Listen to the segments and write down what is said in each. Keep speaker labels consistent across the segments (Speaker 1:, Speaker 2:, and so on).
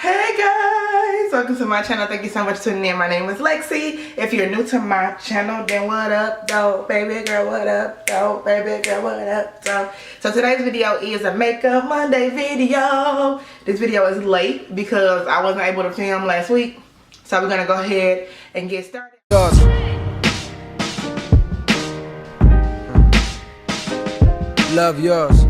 Speaker 1: Hey guys, welcome to my channel. Thank you so much for tuning in. My name is Lexi. If you're new to my channel, then what up though, baby girl? What up though, baby girl? What up though? So today's video is a Makeup Monday video. This video is late because I wasn't able to film last week, so we're gonna go ahead and get started.
Speaker 2: Love yours.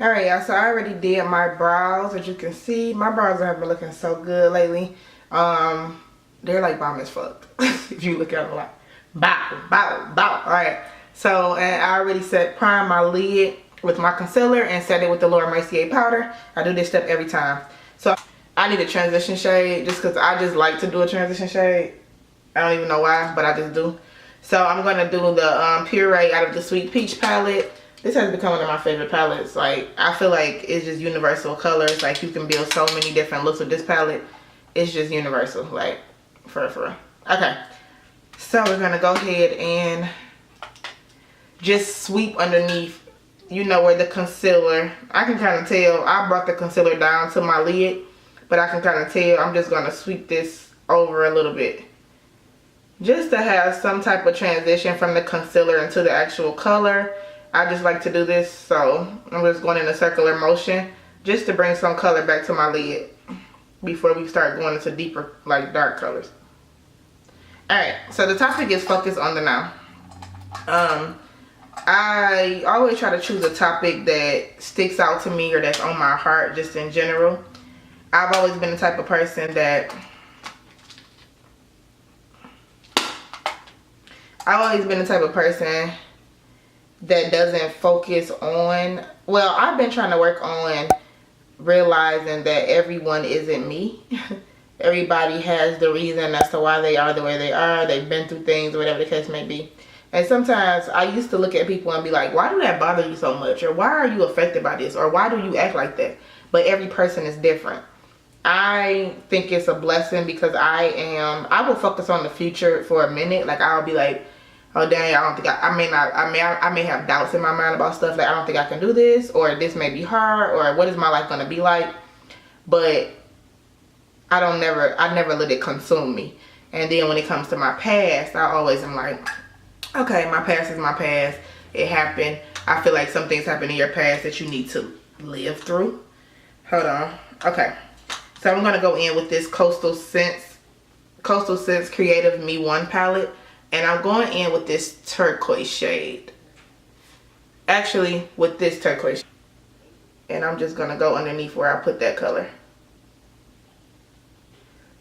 Speaker 1: Alright y'all, so I already did my brows. As you can see, my brows have been looking so good lately. They're like bomb as fuck. If you look at them like bow, bow, bow. Alright, so and I already primed my lid with my concealer and set it with the Laura Mercier powder. I do this step every time. So I need a transition shade just because I just like to do a transition shade. I don't even know why, but I just do. So I'm going to do the Puree out of the Sweet Peach palette. This has become one of my favorite palettes. Like, I feel like it's just universal colors. Like, you can build so many different looks with this palette. It's just universal. Like, for real. Okay. So, we're going to go ahead and just sweep underneath, you know, where the concealer. I can kind of tell. I brought the concealer down to my lid. But I can kind of tell. I'm just going to sweep this over a little bit. Just to have some type of transition from the concealer into the actual color. I just like to do this, so I'm just going in a circular motion just to bring some color back to my lid before we start going into deeper, like dark colors. Alright, so the topic is focus on the now. I always try to choose a topic that sticks out to me or that's on my heart just in general. I've always been the type of person that that doesn't focus on, well, I've been trying to work on realizing that everyone isn't me. Everybody has the reason as to why they are the way they are. They've been through things, whatever the case may be. And sometimes I used to look at people and be like, why do that bother you so much? Or why are you affected by this? Or why do you act like that? But every person is different. I think it's a blessing because I will focus on the future for a minute. Like, I'll be like, oh dang, I don't think I may have doubts in my mind about stuff, like I don't think I can do this, or this may be hard, or what is my life gonna be like? But I never let it consume me. And then when it comes to my past, I always am like, okay, my past is my past. It happened. I feel like some things happen in your past that you need to live through. Hold on. Okay. So I'm gonna go in with this Coastal Scents Creative Me 1 palette. And I'm going in with this turquoise shade. Actually, with this turquoise shade. And I'm just going to go underneath where I put that color.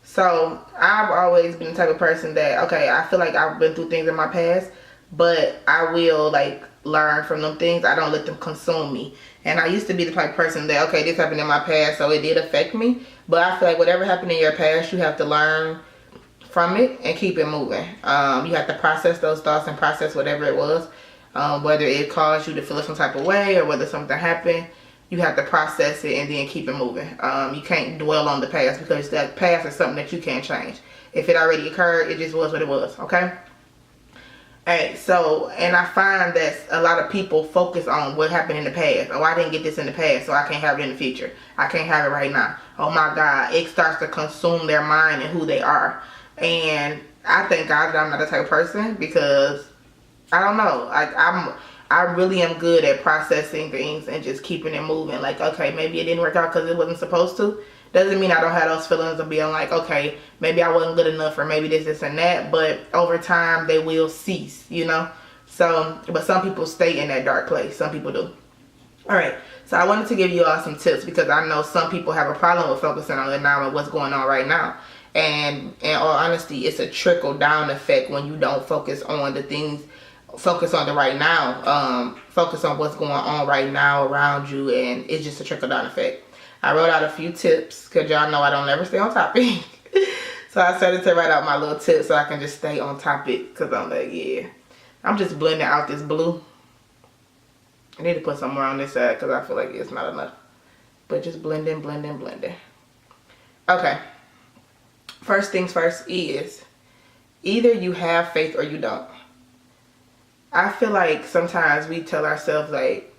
Speaker 1: So, I've always been the type of person that, okay, I feel like I've been through things in my past. But I will, like, learn from them things. I don't let them consume me. And I used to be the type of person that, okay, this happened in my past, so it did affect me. But I feel like whatever happened in your past, you have to learn from it and keep it moving. You have to process those thoughts and process whatever it was, whether it caused you to feel some type of way or whether something happened. You have to process it and then keep it moving. You can't dwell on the past because that past is something that you can't change. If it already occurred, it just was what it was. Okay. Alright, so, and I find that a lot of people focus on what happened in the past. Oh, I didn't get this in the past, so I can't have it in the future. I can't have it right now. Oh my God, it starts to consume their mind and who they are. And I thank God that I'm not the type of person because I don't know, like I really am good at processing things and just keeping it moving. Like, okay, maybe it didn't work out because it wasn't supposed to. Doesn't mean I don't have those feelings of being like, okay, maybe I wasn't good enough or maybe this and that. But over time they will cease, you know. So, but some people stay in that dark place. Some people do. Alright, so I wanted to give you all some tips because I know some people have a problem with focusing on the now and what's going on right now. And in all honesty, it's a trickle down effect when you don't focus on the things, focus on the right now, focus on what's going on right now around you, and it's just a trickle down effect. I wrote out a few tips because y'all know I don't ever stay on topic. So I started to write out my little tips so I can just stay on topic because I'm like, yeah. I'm just blending out this blue. I need to put some more on this side because I feel like it's not enough. But just blending. Okay. First things first is either you have faith or you don't. I feel like sometimes we tell ourselves like,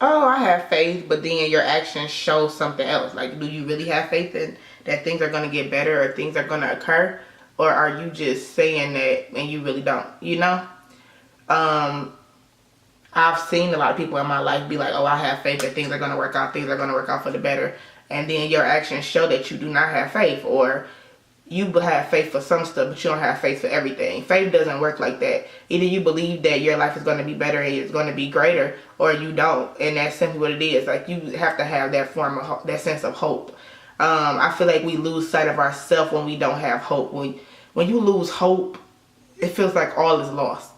Speaker 1: oh, I have faith, but then your actions show something else. Like, do you really have faith in that things are going to get better or things are going to occur? Or are you just saying that and you really don't, you know? I've seen a lot of people in my life be like, oh, I have faith that things are going to work out. Things are going to work out for the better. And then your actions show that you do not have faith, or you have faith for some stuff, but you don't have faith for everything. Faith doesn't work like that. Either you believe that your life is going to be better and it's going to be greater, or you don't. And that's simply what it is. Like, you have to have that form of that sense of hope. I feel like we lose sight of ourselves when we don't have hope. When you lose hope, it feels like all is lost.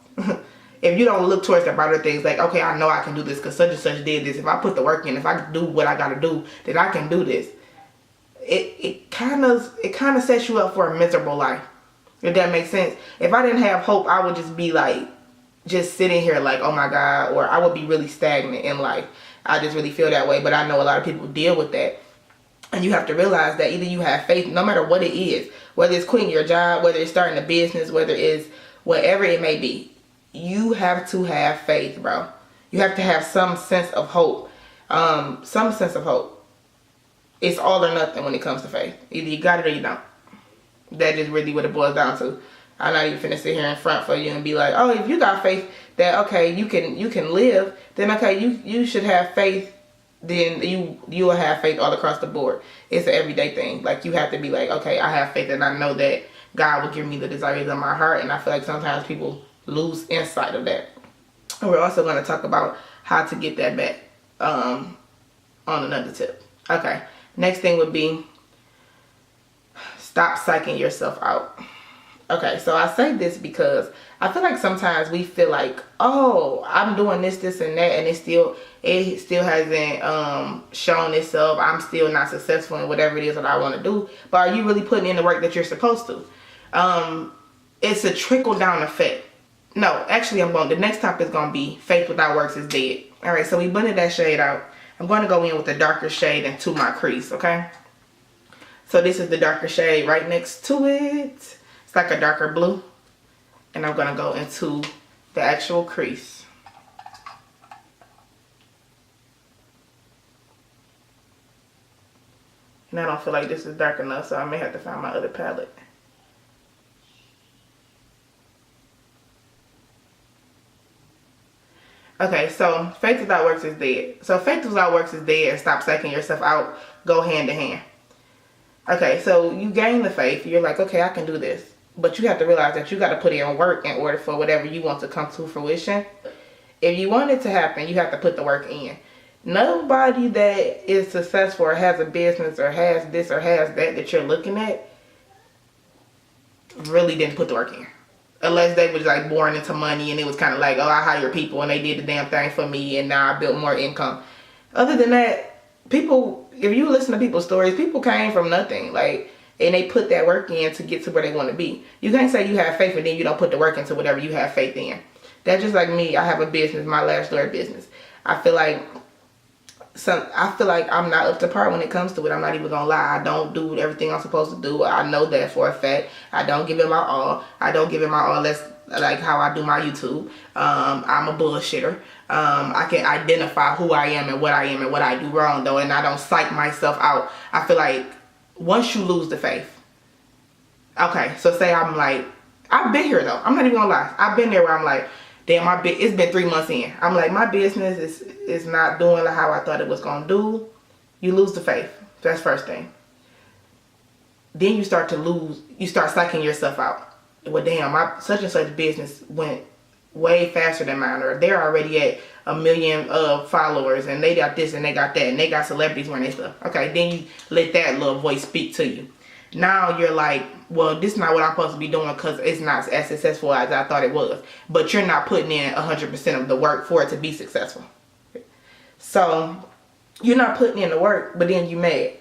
Speaker 1: If you don't look towards the brighter things, like, okay, I know I can do this because such and such did this. If I put the work in, if I do what I got to do, then I can do this. It kind of sets you up for a miserable life, if that makes sense. If I didn't have hope, I would just be like, just sitting here like, oh my God, or I would be really stagnant in life. I just really feel that way, but I know a lot of people deal with that. And you have to realize that either you have faith, no matter what it is, whether it's quitting your job, whether it's starting a business, whether it's whatever it may be, you have to have faith, bro. You have to have some sense of hope. Some sense of hope. It's all or nothing when it comes to faith. Either you got it or you don't. That is really what it boils down to. I'm not even finna sit here in front for you and be like, oh, if you got faith that, okay, you can live, then okay, you should have faith. Then you will have faith all across the board. It's an everyday thing. Like, you have to be like, okay, I have faith and I know that God will give me the desires of my heart. And I feel like sometimes people lose insight of that. And we're also going to talk about how to get that back on another tip. Okay, next thing would be stop psyching yourself out. Okay, so I say this because I feel like sometimes we feel like, oh, I'm doing this, and that, and it still hasn't shown itself. I'm still not successful in whatever it is that I want to do. But are you really putting in the work that you're supposed to? It's a trickle down effect. No, actually, the next topic is going to be faith without works is dead. All right, so we blended that shade out. I'm going to go in with the darker shade into my crease, okay? So this is the darker shade right next to it. It's like a darker blue. And I'm going to go into the actual crease. And I don't feel like this is dark enough, so I may have to find my other palette. Okay, so faith without works is dead. So faith without works is dead and stop psyching yourself out. Go hand to hand. Okay, so you gain the faith. You're like, okay, I can do this. But you have to realize that you got to put in work in order for whatever you want to come to fruition. If you want it to happen, you have to put the work in. Nobody that is successful or has a business or has this or has that you're looking at really didn't put the work in. Unless they was like born into money and it was kind of like, oh, I hire people and they did the damn thing for me and now I built more income. Other than that, people, if you listen to people's stories, people came from nothing. Like, and they put that work in to get to where they want to be. You can't say you have faith and then you don't put the work into whatever you have faith in. That's just like me. I have a business, my Lash Lord business. I feel like I'm not up to par when it comes to it. I'm not even gonna lie. I don't do everything I'm supposed to do. I know that for a fact. I don't give it my all. I don't give it my all. That's like how I do my YouTube. I'm a bullshitter. I can identify who I am and what I do wrong though, and I don't psych myself out. I feel like once you lose the faith, okay, so say I'm like, I've been here though. I'm not even gonna lie. I've been there where I'm like, damn, it's been 3 months in. I'm like, my business is not doing how I thought it was gonna do. You lose the faith. That's first thing. Then you start psyching yourself out. Well, damn, my such and such business went way faster than mine, or they're already at 1 million followers and they got this and they got that and they got celebrities wearing their stuff. Okay, then you let that little voice speak to you. Now you're like, well, this is not what I'm supposed to be doing because it's not as successful as I thought it was. But you're not putting in 100% of the work for it to be successful. So you're not putting in the work, but then you mad.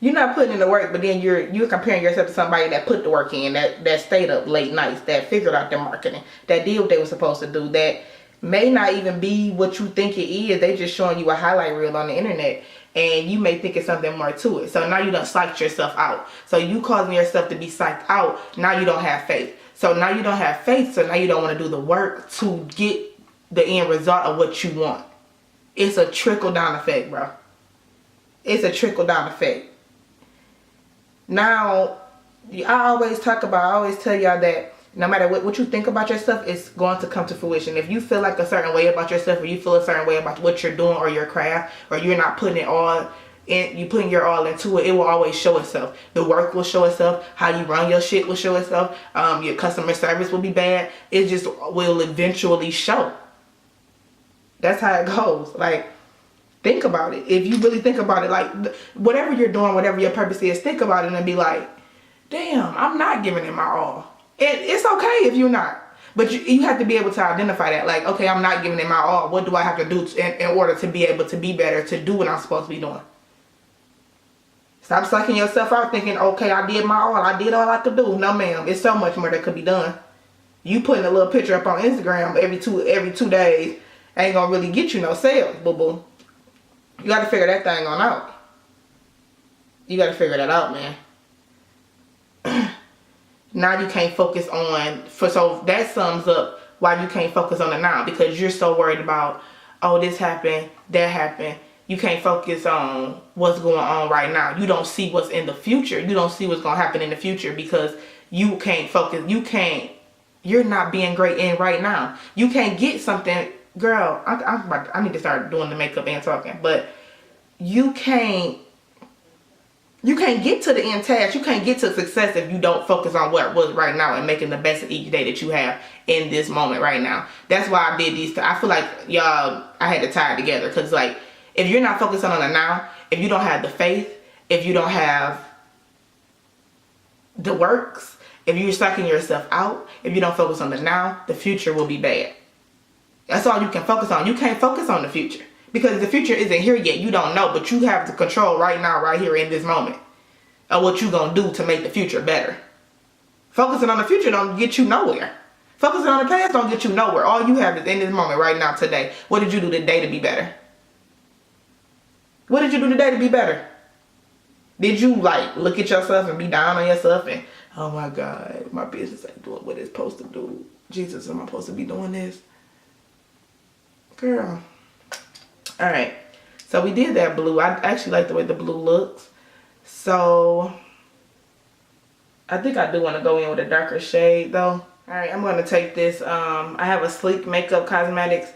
Speaker 1: You're not putting in the work, but then you're comparing yourself to somebody that put the work in, that stayed up late nights, that figured out their marketing, that did what they were supposed to do, that may not even be what you think it is. They just showing you a highlight reel on the internet, and you may think it's something more to it. So now you done psyched yourself out. So you causing yourself to be psyched out. Now you don't have faith. So now you don't have faith. So now you don't want to do the work to get the end result of what you want. It's a trickle-down effect, bro. It's a trickle-down effect. Now, I always tell y'all that no matter what you think about yourself, it's going to come to fruition. If you feel like a certain way about yourself, or you feel a certain way about what you're doing or your craft, or you're not putting it all in, you putting your all into it, it will always show itself. The work will show itself. How you run your shit will show itself. Your customer service will be bad. It just will eventually show. That's how it goes. Like, think about it. If you really think about it, like, whatever you're doing, whatever your purpose is, think about it and be like, damn, I'm not giving it my all. It's okay if you're not. But you have to be able to identify that. Like, okay, I'm not giving it my all. What do I have to do in order to be able to be better, to do what I'm supposed to be doing? Stop sucking yourself out thinking, okay, I did my all. I did all I could do. No, ma'am. It's so much more that could be done. You putting a little picture up on Instagram every two days ain't going to really get you no sales, boo-boo. You got to figure that thing on out. You got to figure that out, man. Now you can't focus on, so that sums up why you can't focus on the now, because you're so worried about, oh, this happened, that happened. You can't focus on what's going on right now. You don't see what's in the future. You don't see what's going to happen in the future because you can't focus. You're not being great in right now. You can't get something, girl, I need to start doing the makeup and talking, but you can't get to the end task. You can't get to success if you don't focus on what was right now and making the best of each day that you have in this moment right now. That's why I did these. I feel like, y'all, I had to tie it together, because, like, if you're not focusing on the now, if you don't have the faith, if you don't have the works, if you're sucking yourself out, if you don't focus on the now, the future will be bad. That's all you can focus on. You can't focus on the future, because the future isn't here yet. You don't know, but you have the control right now, right here in this moment, of what you're going to do to make the future better. Focusing on the future don't get you nowhere. Focusing on the past don't get you nowhere. All you have is in this moment right now, today. What did you do today to be better? What did you do today to be better? Did you, like, look at yourself and be down on yourself and, oh my God, my business ain't doing what it's supposed to do. Jesus, am I supposed to be doing this? Girl. Alright. So we did that blue. I actually like the way the blue looks. So I think I do want to go in with a darker shade though. Alright, I'm going to take this. I have a Sleek Makeup Cosmetics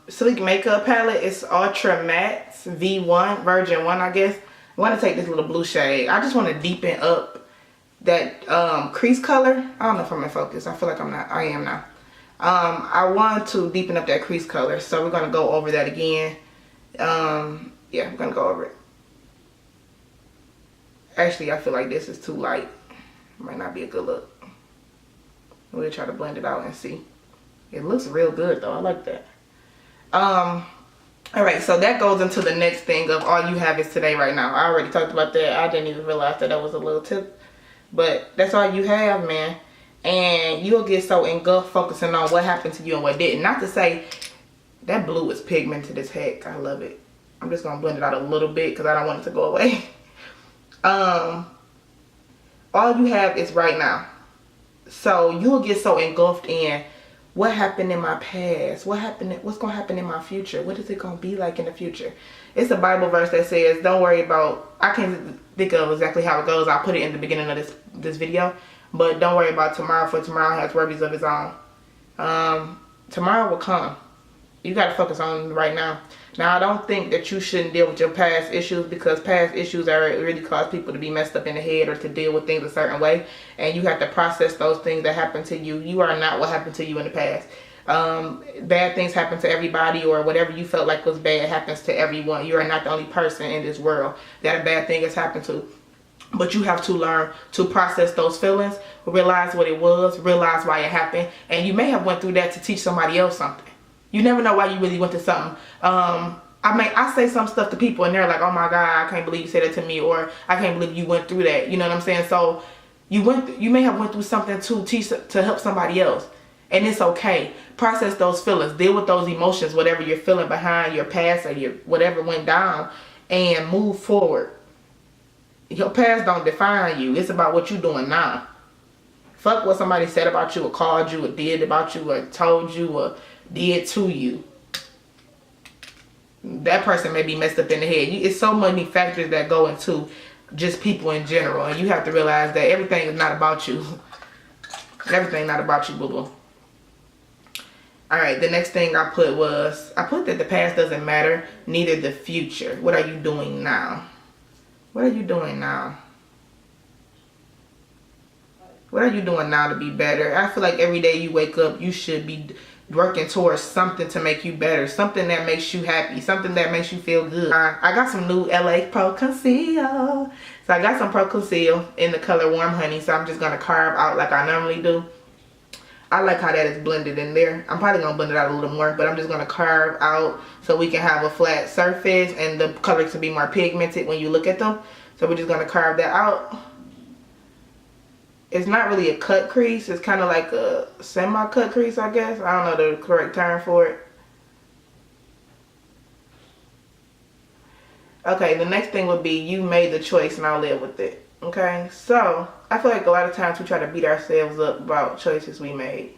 Speaker 1: Sleek Makeup palette. It's Ultra Matte V1, version 1, I guess. I want to take this little blue shade. I just want to deepen up that crease color. I don't know if I'm in focus. I feel like I'm not. I am now. I want to deepen up that crease color, so we're going to go over that again. Yeah, I'm going to go over it. Actually, I feel like this is too light. Might not be a good look. We'll try to blend it out and see. It looks real good though. I like that. Alright, so that goes into the next thing of all you have is today right now. I already talked about that. I didn't even realize that was a little tip. But that's all you have, man. And you'll get so engulfed focusing on what happened to you and what didn't. Not to say that blue is pigmented as heck. I love it. I'm just going to blend it out a little bit because I don't want it to go away. All you have is right now. So you'll get so engulfed in what happened in my past, what's going to happen in my future, what is it going to be like in the future. It's a Bible verse that says, don't worry about, I can't think of exactly how it goes. I'll put it in the beginning of this video, but don't worry about tomorrow, for tomorrow has worries of its own. Tomorrow will come. You got to focus on right now. Now, I don't think that you shouldn't deal with your past issues, because past issues really cause people to be messed up in the head or to deal with things a certain way. And you have to process those things that happened to you. You are not what happened to you in the past. Bad things happen to everybody, or whatever you felt like was bad happens to everyone. You are not the only person in this world that a bad thing has happened to. But you have to learn to process those feelings, realize what it was, realize why it happened. And you may have went through that to teach somebody else something. You never know why you really went through something. I say some stuff to people and they're like, oh my God, I can't believe you said that to me, or I can't believe you went through that. You know what I'm saying? So you may have went through something to help somebody else. And it's okay. Process those feelings. Deal with those emotions, whatever you're feeling behind your past or your whatever went down, and move forward. Your past don't define you. It's about what you're doing now. Fuck what somebody said about you, or called you, or did about you, or told you, or did to you. that person may be messed up in the head. It's so many factors that go into just people in general, and you have to realize that everything is not about you. Everything not about you, boo-boo. Alright, the next thing I put that the past doesn't matter, neither the future. What are you doing now? What are you doing now? What are you doing now to be better? I feel like every day you wake up, you should be working towards something to make you better. Something that makes you happy. Something that makes you feel good. I got some new LA Pro Conceal. So I got some Pro Conceal in the color Warm Honey. So I'm just going to carve out like I normally do. I like how that is blended in there. I'm probably going to blend it out a little more. But I'm just going to carve out so we can have a flat surface. And the colors can be more pigmented when you look at them. So we're just going to carve that out. It's not really a cut crease. It's kind of like a semi-cut crease, I guess. I don't know the correct term for it. Okay, the next thing would be you made the choice and I'll live with it. Okay, so I feel like a lot of times we try to beat ourselves up about choices we made.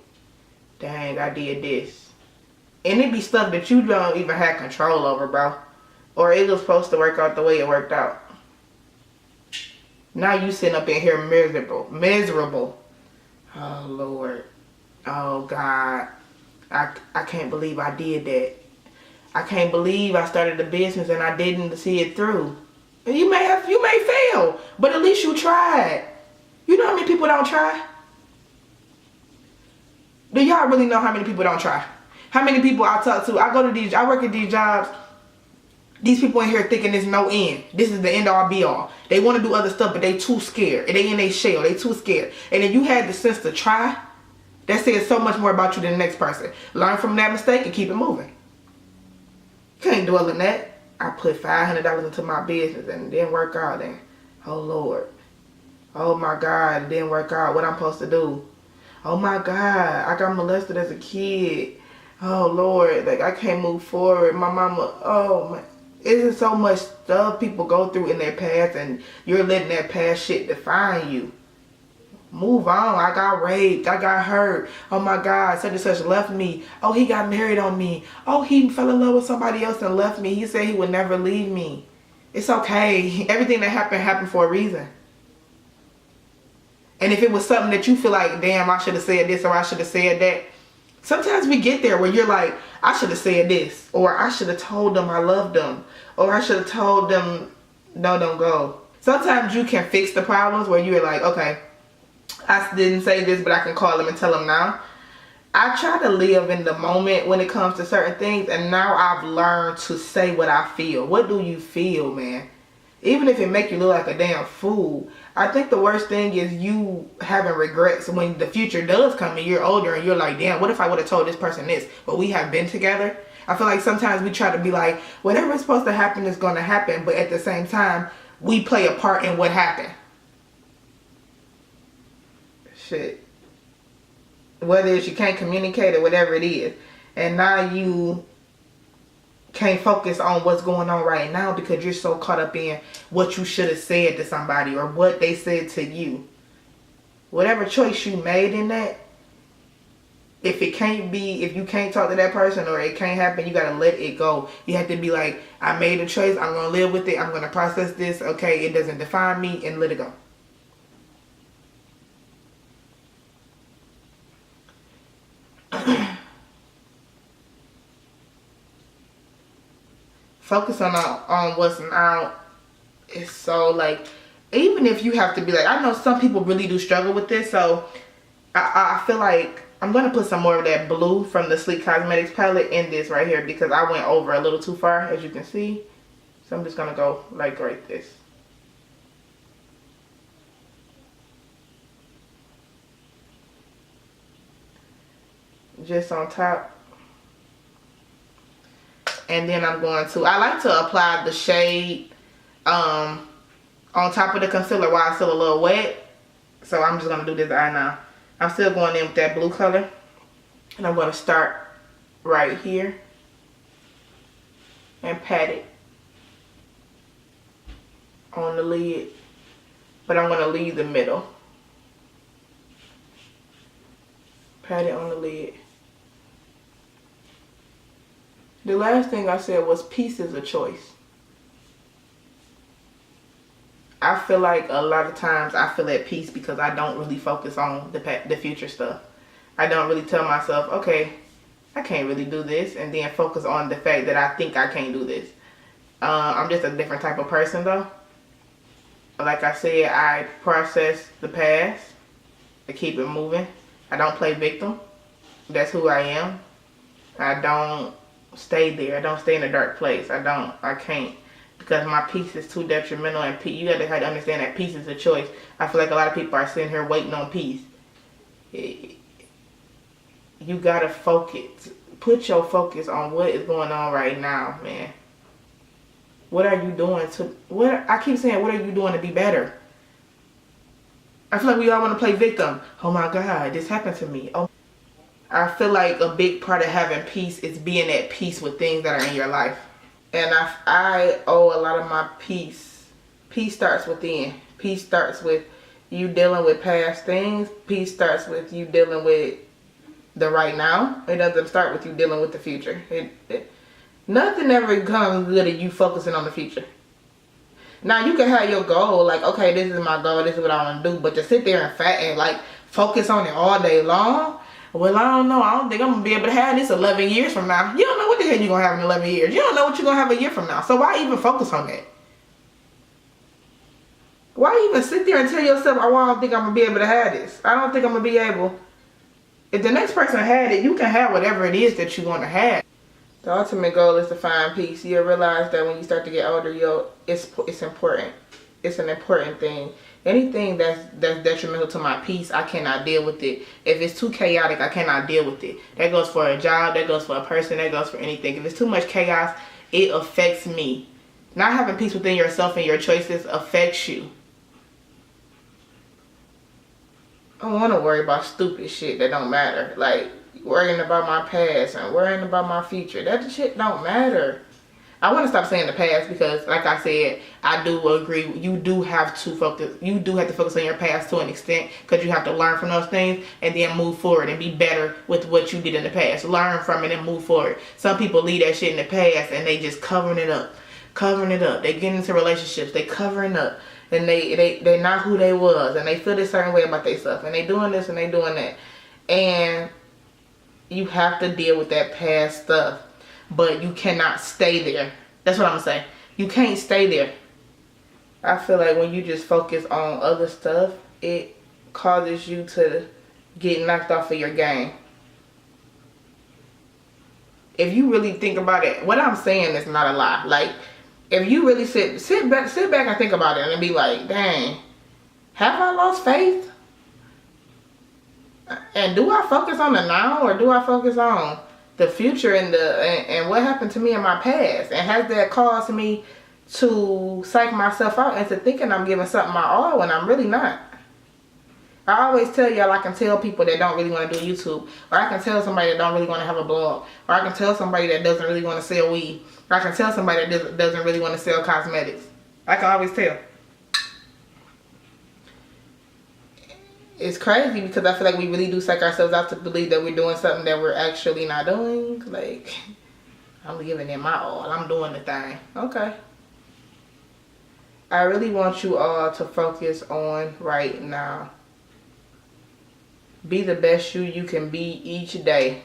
Speaker 1: Dang, I did this. And it be stuff that you don't even have control over, bro. Or it was supposed to work out the way it worked out. Now you sitting up in here miserable. Oh Lord. Oh God. I can't believe I did that. I can't believe I started a business and I didn't see it through. You may fail, but at least you tried. You know how many people don't try? Do y'all really know how many people don't try? How many people I talk to? I work at these jobs. These people in here thinking there's no end. This is the end all be all. They want to do other stuff, but they too scared. And they in their shell. They too scared. And if you had the sense to try, that says so much more about you than the next person. Learn from that mistake and keep it moving. You can't dwell in that. I put $500 into my business and it didn't work out then. Oh Lord. Oh my God, it didn't work out. What I'm supposed to do? Oh my God, I got molested as a kid. Oh Lord, like I can't move forward. My mama, oh my. Isn't so much stuff people go through in their past and you're letting that past shit define you. Move on. I got raped. I got hurt. Oh my God, such and such left me. Oh, he got married on me. Oh, he fell in love with somebody else and left me. He said he would never leave me. It's okay. Everything that happened for a reason. And if it was something that you feel like, damn, I should have said this or I should have said that. Sometimes we get there where you're like, I should have said this, or I should have told them I loved them, or I should have told them, no, don't go. Sometimes you can fix the problems where you're like, okay, I didn't say this, but I can call them and tell them now. I try to live in the moment when it comes to certain things, and now I've learned to say what I feel. What do you feel, man? Even if it make you look like a damn fool. I think the worst thing is you having regrets when the future does come and you're older and you're like, damn, what if I would have told this person this? But we have been together. I feel like sometimes we try to be like, whatever is supposed to happen is going to happen. But at the same time, we play a part in what happened. Shit. Whether it's you can't communicate or whatever it is. And now you can't focus on what's going on right now because you're so caught up in what you should have said to somebody or what they said to you. Whatever choice you made in that, if you can't talk to that person or it can't happen, you gotta let it go. You have to be like, I made a choice, I'm gonna live with it, I'm gonna process this, okay, it doesn't define me, and let it go. Focus on what's now. It's so like, even if you have to be like, I know some people really do struggle with this, so I feel like I'm going to put some more of that blue from the Sleek Cosmetics palette in this right here because I went over a little too far, as you can see. So I'm just going to go like right this. Just on top. And then I'm going to, I like to apply the shade on top of the concealer while it's still a little wet. So I'm just going to do this eye now. I'm still going in with that blue color. And I'm going to start right here. And pat it on the lid. But I'm going to leave the middle. Pat it on the lid. The last thing I said was peace is a choice. I feel like a lot of times I feel at peace because I don't really focus on the future stuff. I don't really tell myself, okay, I can't really do this, and then focus on the fact that I think I can't do this. I'm just a different type of person though. Like I said, I process the past. I keep it moving. I don't play victim. That's who I am. I don't stay there. I don't stay in a dark place. I can't. Because my peace is too detrimental, and you got to understand that peace is a choice. I feel like a lot of people are sitting here waiting on peace. You got to focus. Put your focus on what is going on right now, man. What are you doing I keep saying, what are you doing to be better? I feel like we all want to play victim. Oh my God, this happened to me. Oh, I feel like a big part of having peace is being at peace with things that are in your life. And I owe a lot of my peace. Peace starts within. Peace starts with you dealing with past things. Peace starts with you dealing with the right now. It doesn't start with you dealing with the future. Nothing ever comes good at you focusing on the future. Now you can have your goal, like, okay, this is my goal, this is what I want to do, but to sit there and like focus on it all day long, well, I don't know. I don't think I'm gonna be able to have this 11 years from now. You don't know what the hell you're gonna have in 11 years. You don't know what you're gonna have a year from now. So why even focus on that? Why even sit there and tell yourself, oh, I don't think I'm gonna be able to have this. I don't think I'm gonna be able. If the next person had it, you can have whatever it is that you want to have. The ultimate goal is to find peace. You'll realize that when you start to get older, it's important. It's an important thing. Anything that's detrimental to my peace, I cannot deal with it. If it's too chaotic, I cannot deal with it. That goes for a job, that goes for a person, that goes for anything. If it's too much chaos, it affects me. Not having peace within yourself and your choices affects you. I don't want to worry about stupid shit that don't matter. Like worrying about my past and worrying about my future. That shit don't matter. I want to stop saying the past because, like I said, I do agree. You do have to focus. You do have to focus on your past to an extent because you have to learn from those things and then move forward and be better with what you did in the past. Learn from it and move forward. Some people leave that shit in the past and they just covering it up. They get into relationships. They covering up. And they're not who they was. And they feel a certain way about themselves. And they doing this and they doing that. And you have to deal with that past stuff. But you cannot stay there. That's what I'm saying. You can't stay there. I feel like when you just focus on other stuff, it causes you to get knocked off of your game. If you really think about it, what I'm saying is not a lie. Like, if you really sit back and think about it and be like, dang, have I lost faith? And do I focus on the now or do I focus on the future and what happened to me in my past? And has that caused me to psych myself out into thinking I'm giving something my all when I'm really not? I always tell y'all, I can tell people that don't really want to do YouTube, or I can tell somebody that don't really want to have a blog, or I can tell somebody that doesn't really want to sell weed, or I can tell somebody that doesn't really want to sell cosmetics. I can always tell. It's crazy because I feel like we really do psych ourselves out to believe that we're doing something that we're actually not doing. Like, I'm giving it my all. I'm doing the thing. Okay. I really want you all to focus on right now. Be the best you can be each day.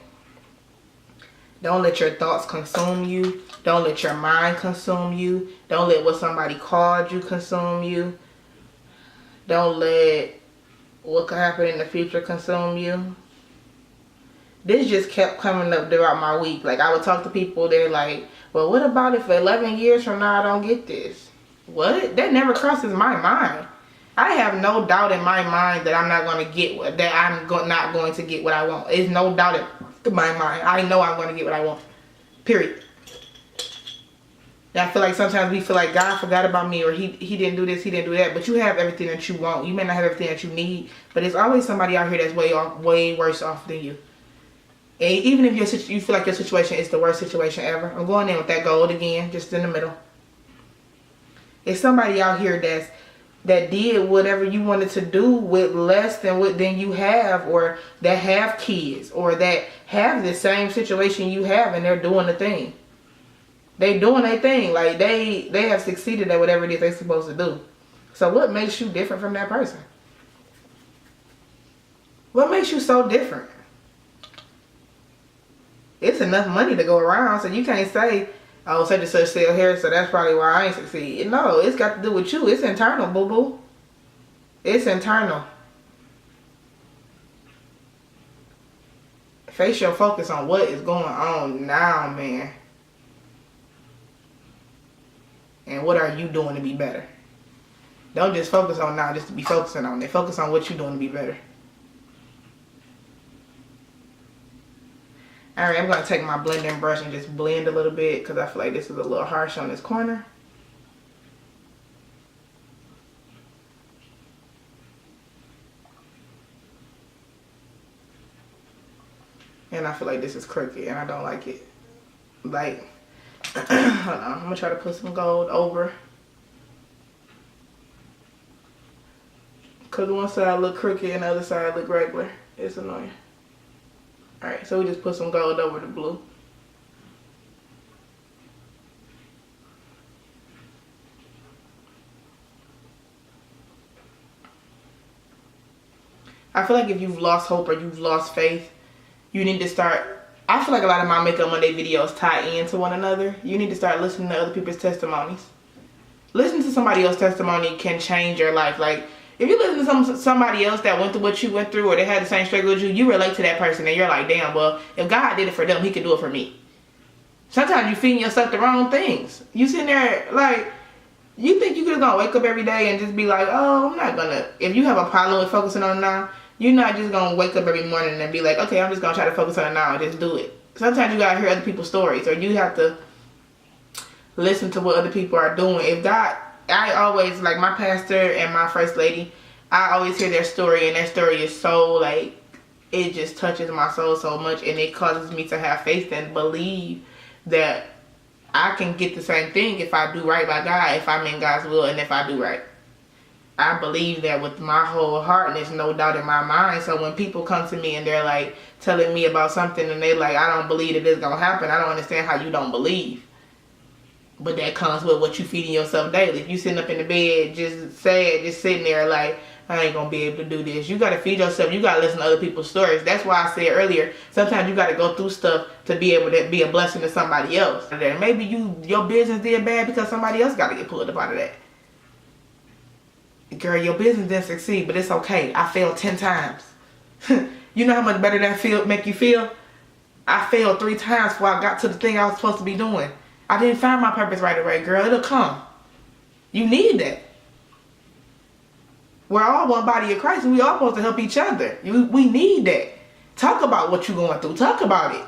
Speaker 1: Don't let your thoughts consume you. Don't let your mind consume you. Don't let what somebody called you consume you. Don't let what could happen in the future consume you. This just kept coming up throughout my week. Like, I would talk to people, they're like, well, what about if 11 years from now I don't get this? What? That never crosses my mind. I have no doubt in my mind that I'm not going to get what, that I'm not going to get what I want. There's no doubt in my mind. I know I'm going to get what I want. Period. And I feel like sometimes we feel like God forgot about me, or he didn't do this, he didn't do that. But you have everything that you want. You may not have everything that you need, but there's always somebody out here that's way worse off than you. And even if you feel like your situation is the worst situation ever, I'm going in with that gold again, just in the middle. It's somebody out here that did whatever you wanted to do with less than you have, or that have kids, or that have the same situation you have, and they're doing the thing. They doing their thing. Like they have succeeded at whatever it is they're supposed to do. So what makes you different from that person? What makes you so different? It's enough money to go around, so you can't say, oh, such and such sell hair, so that's probably why I ain't succeed. No, it's got to do with you. It's internal, boo-boo. It's internal. Face your focus on what is going on now, man. And what are you doing to be better? Don't just focus on now just to be focusing on it. Focus on what you're doing to be better. Alright, I'm going to take my blending brush and just blend a little bit because I feel like this is a little harsh on this corner. And I feel like this is crooked and I don't like it. Like, hold on, I'm going to try to put some gold over. Because one side look crooked and the other side look regular. It's annoying. Alright, so we just put some gold over the blue. I feel like if you've lost hope or you've lost faith, you need to start. I feel like a lot of my Makeup Monday videos tie into one another. You need to start listening to other people's testimonies. Listening to somebody else's testimony can change your life. Like, if you listen to somebody else that went through what you went through or they had the same struggle as you, you relate to that person and you're like, damn, well, if God did it for them, he could do it for me. Sometimes you feeding yourself the wrong things. You sitting there like, you think you could gonna wake up every day and just be like, oh, I'm not gonna. If you have a problem with focusing on it now, you're not just gonna wake up every morning and be like, okay, I'm just gonna try to focus on it now and just do it. Sometimes you gotta hear other people's stories or you have to listen to what other people are doing. If God, I always, like my pastor and my first lady, I always hear their story and their story is so like, it just touches my soul so much and it causes me to have faith and believe that I can get the same thing if I do right by God, if I'm in God's will and if I do right. I believe that with my whole heart and there's no doubt in my mind. So when people come to me and they're like telling me about something and they're like, I don't believe that this is going to happen, I don't understand how you don't believe. But that comes with what you feeding yourself daily. If you sitting up in the bed just sad, just sitting there like, I ain't going to be able to do this. You got to feed yourself. You got to listen to other people's stories. That's why I said earlier, sometimes you got to go through stuff to be able to be a blessing to somebody else. And maybe your business did bad because somebody else got to get pulled up out of that. Girl, your business didn't succeed, but it's okay. I failed 10 times. You know how much better that make you feel? I failed 3 times before I got to the thing I was supposed to be doing. I didn't find my purpose right away, girl. It'll come. You need that. We're all one body of Christ and we all supposed to help each other. We need that. Talk about what you're going through. Talk about it.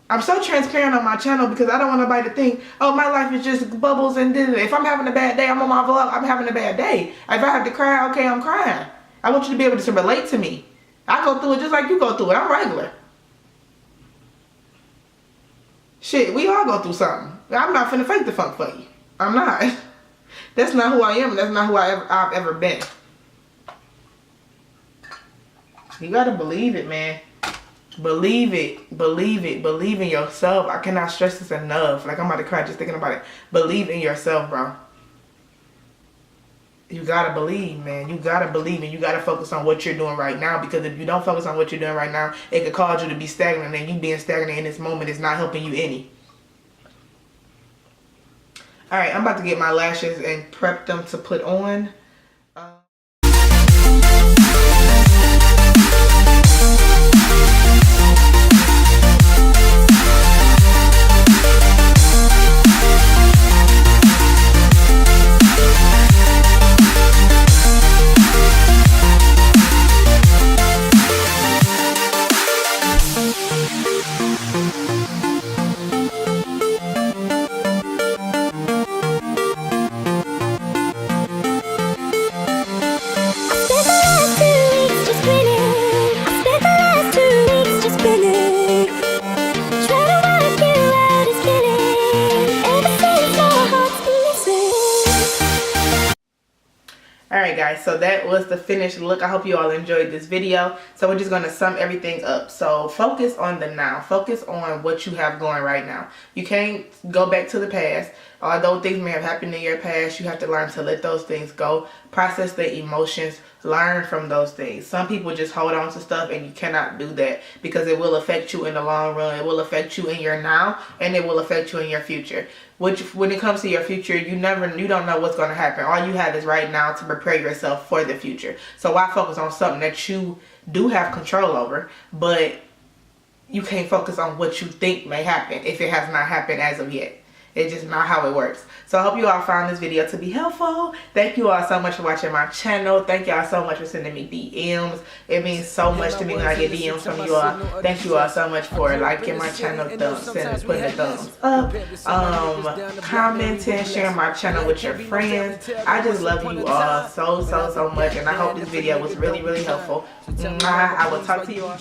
Speaker 1: I'm so transparent on my channel because I don't want nobody to think, oh, my life is just bubbles and da-da-da. If I'm having a bad day, I'm on my vlog, I'm having a bad day. If I have to cry, okay, I'm crying. I want you to be able to relate to me. I go through it just like you go through it. I'm regular. Shit, we all go through something. I'm not finna fake the funk for you. I'm not. That's not who I am and that's not who I've ever been. You gotta believe it, man. Believe it, believe it, believe in yourself. I cannot stress this enough. Like I'm about to cry just thinking about it. Believe in yourself, bro. You gotta believe, man. You gotta believe and you gotta focus on what you're doing right now because if you don't focus on what you're doing right now, it could cause you to be stagnant and you being stagnant in this moment is not helping you any. Alright, I'm about to get my lashes and prep them to put on. Alright guys, so that was the finished look. I hope you all enjoyed this video. So we're just going to sum everything up. So focus on the now. Focus on what you have going right now. You can't go back to the past. Although things may have happened in your past, you have to learn to let those things go. Process the emotions. Learn from those things. Some people just hold on to stuff, and you cannot do that because it will affect you in the long run. It will affect you in your now, and it will affect you in your future. Which, when it comes to your future, you don't know what's going to happen. All you have is right now to prepare yourself for the future. So why focus on something that you do have control over, but you can't focus on what you think may happen if it has not happened as of yet. It's just not how it works. So I hope you all found this video to be helpful. Thank you all so much for watching my channel. Thank y'all so much for sending me DMs. It means so much to me when I get DMs from you all. Thank you all so much for liking my channel, putting a thumbs up, commenting, sharing my channel with your friends. I just love you all so much, and I hope this video was really helpful. I will talk to you all.